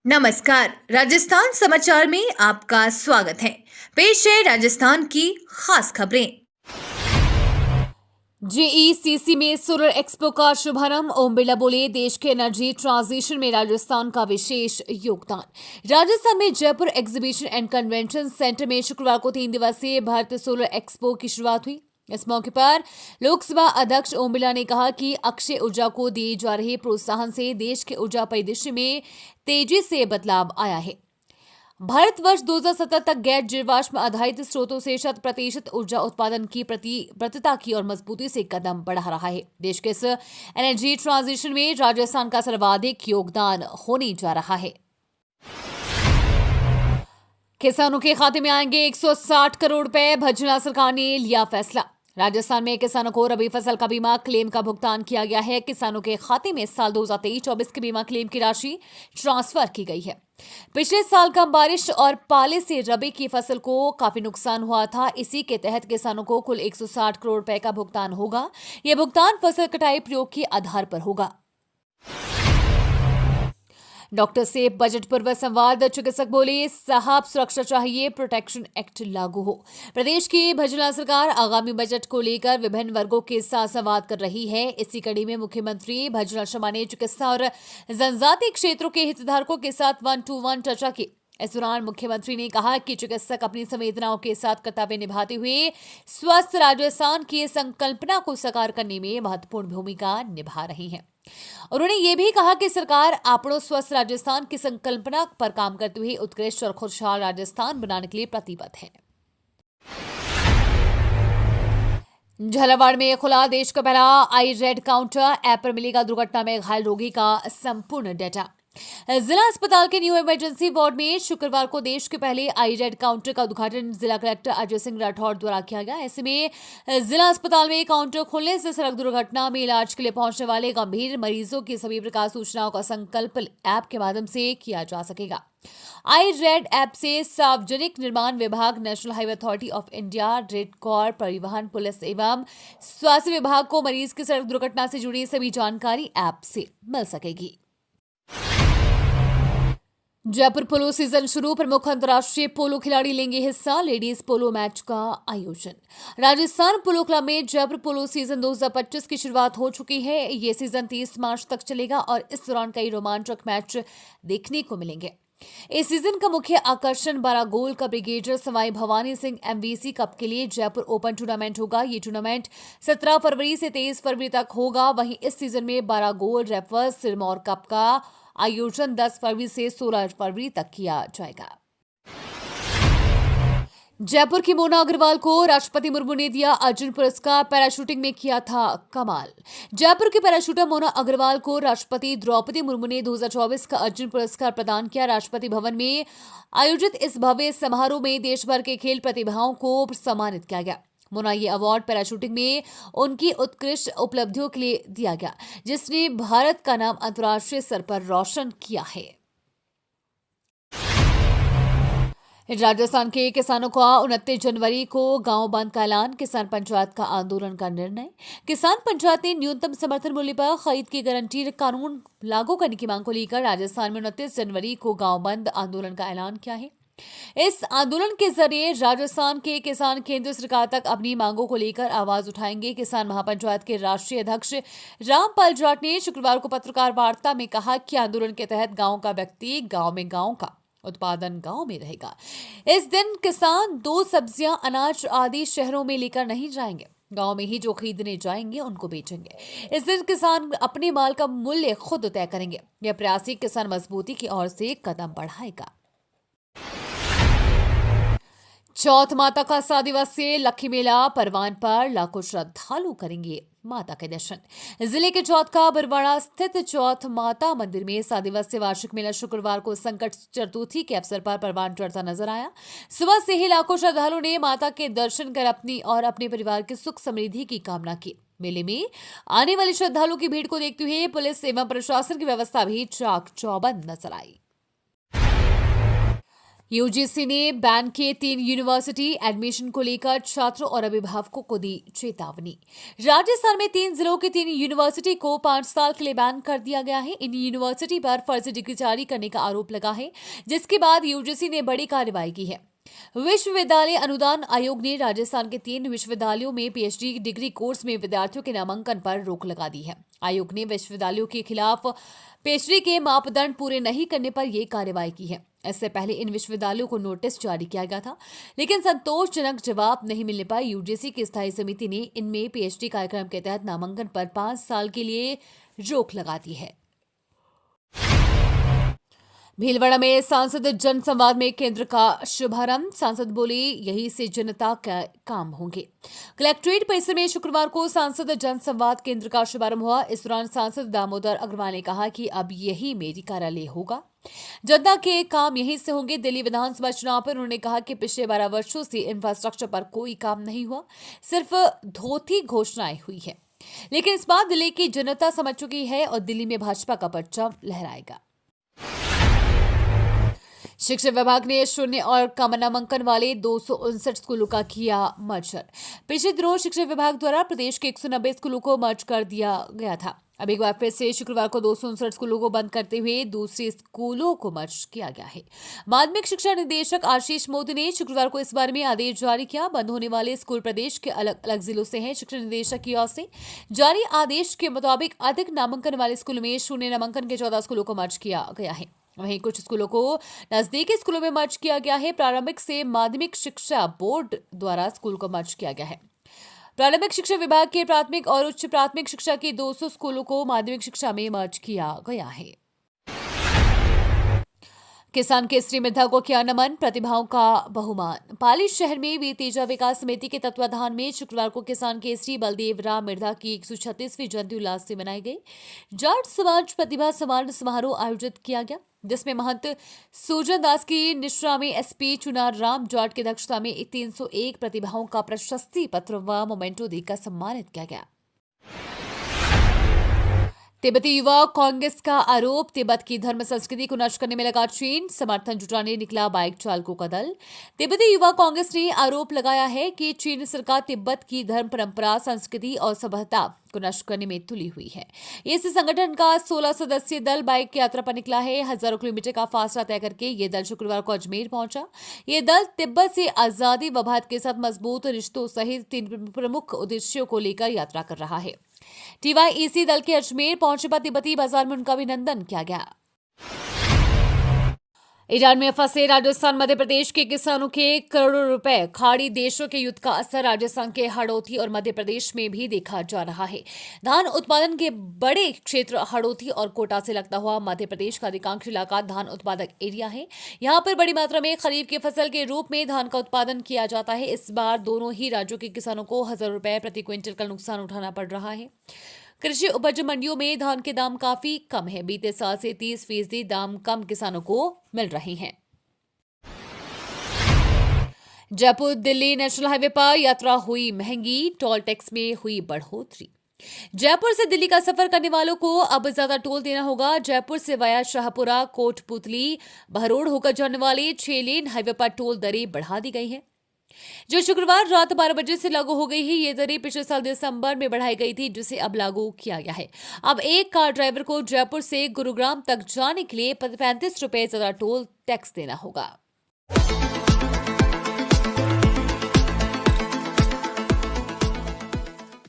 नमस्कार। राजस्थान समाचार में आपका स्वागत है। पेश है राजस्थान की खास खबरें। जेईसीसी में सोलर एक्सपो का शुभारंभ। ओम बिरला बोले, देश के एनर्जी ट्रांजिशन में राजस्थान का विशेष योगदान। राजस्थान में Jaipur exhibition and convention centre में शुक्रवार को 3 दिवसीय भारत सोलर एक्सपो की शुरुआत हुई। इस मौके पर लोकसभा अध्यक्ष ओम बिरला ने कहा कि अक्षय ऊर्जा को दिए जा रहे प्रोत्साहन से देश के ऊर्जा परिदृश्य में तेजी से बदलाव आया है। भारत वर्ष 2070 तक गैर जीवाश्म आधारित स्रोतों से 100% ऊर्जा उत्पादन की प्रतिबद्धता की और मजबूती से कदम बढ़ा रहा है। देश के इस एनर्जी ट्रांजिशन में राजस्थान का सर्वाधिक योगदान होने जा रहा है। किसानों के खाते में आएंगे 160 करोड़ रुपए। भज्जला सरकार ने लिया फैसला। राजस्थान में किसानों को रबी फसल का बीमा क्लेम का भुगतान किया गया है। किसानों के खाते में साल 2023-24 के बीमा क्लेम की राशि ट्रांसफर की गई है। पिछले साल कम बारिश और पाले से रबी की फसल को काफी नुकसान हुआ था। इसी के तहत किसानों को कुल 160 करोड़ रुपए का भुगतान होगा। यह भुगतान फसल कटाई प्रयोग के आधार पर होगा। डॉक्टर से बजट पूर्व संवाद। चिकित्सक बोले, साहब सुरक्षा चाहिए, प्रोटेक्शन एक्ट लागू हो। प्रदेश की भज्जला सरकार आगामी बजट को लेकर विभिन्न वर्गों के साथ संवाद कर रही है। इसी कड़ी में मुख्यमंत्री भज्जला शर्मा ने चिकित्सा और जनजातीय क्षेत्रों के हितधारकों के साथ 1-to-1 चर्चा की। इस दौरान मुख्यमंत्री ने कहा कि चिकित्सक अपनी संवेदनाओं के साथ कर्तव्य निभाते हुए स्वस्थ राजस्थान की संकल्पना को साकार करने में महत्वपूर्ण भूमिका निभा रही हैं। उन्होंने ये भी कहा कि सरकार आपनो स्वस्थ राजस्थान की संकल्पना पर काम करते हुए उत्कृष्ट और खुशहाल राजस्थान बनाने के लिए प्रतिबद्ध है। झालावाड़ में खुला देश का पहला आई रेड काउंटर। ऐप पर मिलेगा दुर्घटना में घायल रोगी का संपूर्ण डेटा। जिला अस्पताल के न्यू इमरजेंसी वार्ड में शुक्रवार को देश के पहले आई रेड काउंटर का उद्घाटन जिला कलेक्टर अजय सिंह राठौड़ द्वारा किया गया। ऐसे में जिला अस्पताल में काउंटर खोलने से सड़क दुर्घटना में इलाज के लिए पहुंचने वाले गंभीर मरीजों की सभी प्रकार सूचनाओं का संकल्प ऐप के माध्यम से किया जा सकेगा। आई रेड ऐप से सार्वजनिक निर्माण विभाग, National Highway Authority of India, Red Cross, परिवहन, पुलिस एवं स्वास्थ्य विभाग को मरीज की सड़क दुर्घटना से जुड़ी सभी जानकारी ऐप से मिल सकेगी। जयपुर पोलो सीजन शुरू। प्रमुख अंतर्राष्ट्रीय पोलो खिलाड़ी लेंगे हिस्सा। लेडीज पोलो मैच का आयोजन। राजस्थान पोलो क्लब में जयपुर पोलो सीजन 2025 की शुरुआत हो चुकी है। ये सीजन 30 मार्च तक चलेगा और इस दौरान कई रोमांचक मैच देखने को मिलेंगे। इस सीजन का मुख्य आकर्षण 12 गोल का brigadier Sawai Bhavani Singh MVC cup के लिए जयपुर ओपन टूर्नामेंट होगा। ये टूर्नामेंट 17 फरवरी से 23 फरवरी तक होगा। वहीं इस सीजन में 12 गोल रेफर्स सिरमौर कप का आयोजन 10 फरवरी से 16 फरवरी तक किया जाएगा। जयपुर की मोना अग्रवाल को राष्ट्रपति मुर्मू ने दिया अर्जुन पुरस्कार। पैराशूटिंग में किया था कमाल। जयपुर के पैराशूटर मोना अग्रवाल को राष्ट्रपति द्रौपदी मुर्मू ने 2024 का अर्जुन पुरस्कार प्रदान किया। राष्ट्रपति भवन में आयोजित इस भव्य समारोह में देश भर के खेल प्रतिभाओं को सम्मानित किया गया। मोना ये अवार्ड पैराशूटिंग में उनकी उत्कृष्ट उपलब्धियों के लिए दिया गया, जिसने भारत का नाम अंतर्राष्ट्रीय स्तर पर रोशन किया है। राजस्थान के किसानों का 29 जनवरी को गांव बंद का ऐलान। किसान पंचायत का आंदोलन का निर्णय। किसान पंचायत ने न्यूनतम समर्थन मूल्य पर खरीद की गारंटी कानून लागू करने की मांग को लेकर राजस्थान में 29 जनवरी को गांव बंद आंदोलन का ऐलान किया है। इस आंदोलन के जरिए राजस्थान के किसान केंद्र सरकार तक अपनी मांगों को लेकर आवाज उठाएंगे। किसान महापंचायत के राष्ट्रीय अध्यक्ष रामपाल जाट ने शुक्रवार को पत्रकार वार्ता में कहा कि आंदोलन के तहत गांव का व्यक्ति गांव में गांव का उत्पादन गांव में रहेगा। इस दिन किसान दूध, सब्जियां, अनाज आदि शहरों में लेकर नहीं जाएंगे। गांव में ही जो खरीदने जाएंगे उनको बेचेंगे। इस दिन किसान अपने माल का मूल्य खुद तय करेंगे। यह प्रयास किसान मजबूती की ओर से कदम बढ़ाएगा। चौथ माता का 7 दिवसीय लक्खी मेला परवान पर लाखों श्रद्धालु करेंगे माता के दर्शन। जिले के चौथ का बरवाड़ा स्थित चौथ माता मंदिर में 7 दिवसीय वार्षिक मेला शुक्रवार को संकट चतुर्थी के अवसर पर परवान चढ़ता नजर आया। सुबह से ही लाखों श्रद्धालुओं ने माता के दर्शन कर अपनी और अपने परिवार की सुख समृद्धि की कामना की। मेले में आने वाले श्रद्धालुओं की भीड़ को देखते हुए पुलिस एवं प्रशासन की व्यवस्था भी चाक चौबंद नजर आई। यूजीसी ने बैन किए 3 यूनिवर्सिटी एडमिशन को लेकर छात्रों और अभिभावकों को दी चेतावनी। राजस्थान में 3 जिलों की 3 यूनिवर्सिटी को 5 साल के लिए बैन कर दिया गया है। इन यूनिवर्सिटी पर फर्जी डिग्री जारी करने का आरोप लगा है, जिसके बाद यूजीसी ने बड़ी कार्रवाई की है। विश्वविद्यालय अनुदान आयोग ने राजस्थान के 3 विश्वविद्यालयों में पीएचडी डिग्री कोर्स में विद्यार्थियों के नामांकन पर रोक लगा दी है। आयोग ने विश्वविद्यालयों के खिलाफ पीएचडी के मापदंड पूरे नहीं करने पर यह कार्रवाई की है। इससे पहले इन विश्वविद्यालयों को नोटिस जारी किया गया था, लेकिन संतोषजनक जवाब नहीं मिलने पर यूजीसी की स्थायी समिति ने इनमें पीएचडी कार्यक्रम के तहत नामांकन पर 5 साल के लिए रोक लगा दी है। भीलवाड़ा में सांसद जन संवाद में केंद्र का शुभारंभ। सांसद बोले, यही से जनता का काम होंगे। कलेक्ट्रेट परिसर में शुक्रवार को सांसद जन संवाद केंद्र का शुभारंभ हुआ। इस दौरान सांसद दामोदर अग्रवाल ने कहा कि अब यही मेरी कार्यालय होगा, जनता के काम यहीं से होंगे। दिल्ली विधानसभा चुनाव पर उन्होंने कहा कि पिछले 12 वर्षों से इंफ्रास्ट्रक्चर पर कोई काम नहीं हुआ, सिर्फ धोती घोषणाएं हुई है। लेकिन इस बार दिल्ली की जनता समझ चुकी है और दिल्ली में भाजपा का परचम लहराएगा। शिक्षा विभाग ने शून्य और कम नामांकन वाले 259 स्कूलों का किया मर्जर। पिछले दिनों शिक्षा विभाग द्वारा प्रदेश के 190 स्कूलों को मर्ज कर दिया गया था। अब एक बार फिर से शुक्रवार को 259 स्कूलों को बंद करते हुए दूसरे स्कूलों को मर्ज किया गया है। माध्यमिक शिक्षा निदेशक आशीष मोदी ने शुक्रवार को इस बारे में आदेश जारी किया। बंद होने वाले स्कूल प्रदेश के अलग अलग जिलों से हैं। शिक्षा निदेशक की ओर से जारी आदेश के मुताबिक अधिक नामांकन वाले स्कूलों में शून्य नामांकन के 14 स्कूलों को मर्ज किया गया है। वहीं कुछ स्कूलों को नजदीकी स्कूलों में मर्ज किया गया है। प्रारंभिक से माध्यमिक शिक्षा बोर्ड द्वारा स्कूल को मर्ज किया गया है। प्रारंभिक शिक्षा विभाग के प्राथमिक और उच्च प्राथमिक शिक्षा के 200 स्कूलों को माध्यमिक शिक्षा में मर्ज किया गया है। किसान केसरी मृधा को किया नमन, प्रतिभाओं का बहुमान। पाली शहर में वीर तेजा विकास समिति के तत्वाधान में शुक्रवार को किसान केसरी बलदेव राम मृधा की 136वीं जयंती उल्लास से मनाई गई। जाट समाज प्रतिभा सम्मान समारोह आयोजित किया गया, जिसमें महंत सुजन दास की निश्रा में एसपी चुनार राम जाट की अध्यक्षता में 301 प्रतिभाओं का प्रशस्ति पत्र व मोमेंटो देकर सम्मानित किया गया। तिब्बती युवा कांग्रेस का आरोप, तिब्बत की धर्म संस्कृति को नष्ट करने में लगा चीन। समर्थन जुटाने निकला बाइक चालकों का दल। तिब्बती युवा कांग्रेस ने आरोप लगाया है कि चीन सरकार तिब्बत की धर्म परंपरा, संस्कृति और सभ्यता को नष्ट करने में तुली हुई है। इस संगठन का 16 सदस्यीय दल बाइक यात्रा पर निकला है। हजारों किलोमीटर का फासला तय करके ये दल शुक्रवार को अजमेर पहुंचा। ये दल तिब्बत से आजादी व भारत के साथ मजबूत रिश्तों सहित 3 प्रमुख उद्देश्यों को लेकर यात्रा कर रहा है। टीवाईसी दल के अजमेर पहुंचे पर तिब्बती बाजार में उनका अभिनंदन किया गया। ईरान में फंसे राजस्थान मध्य प्रदेश के किसानों के करोड़ों रुपए। खाड़ी देशों के युद्ध का असर राजस्थान के हड़ौती और मध्य प्रदेश में भी देखा जा रहा है। धान उत्पादन के बड़े क्षेत्र हड़ौती और कोटा से लगता हुआ मध्य प्रदेश का अधिकांश इलाका धान उत्पादक एरिया है। यहाँ पर बड़ी मात्रा में खरीफ की फसल के रूप में धान का उत्पादन किया जाता है। इस बार दोनों ही राज्यों के किसानों को 1000 रुपए प्रति क्विंटल का नुकसान उठाना पड़ रहा है। कृषि उपज मंडियों में धान के दाम काफी कम है। बीते साल से 30% दाम कम किसानों को मिल रहे हैं। जयपुर दिल्ली नेशनल हाईवे पर यात्रा हुई महंगी, टोल टैक्स में हुई बढ़ोतरी। जयपुर से दिल्ली का सफर करने वालों को अब ज्यादा टोल देना होगा। जयपुर से वाया शाहपुरा, कोटपुतली, बहरोड होकर जाने वाले 6 लेन हाईवे पर टोल दरें बढ़ा दी गई हैं, जो शुक्रवार रात 12 बजे से लागू हो गई है। ये दरें पिछले साल दिसंबर में बढ़ाई गई थी, जिसे अब लागू किया गया है। अब एक कार ड्राइवर को जयपुर से गुरुग्राम तक जाने के लिए 35 रुपए ज्यादा टोल टैक्स देना होगा।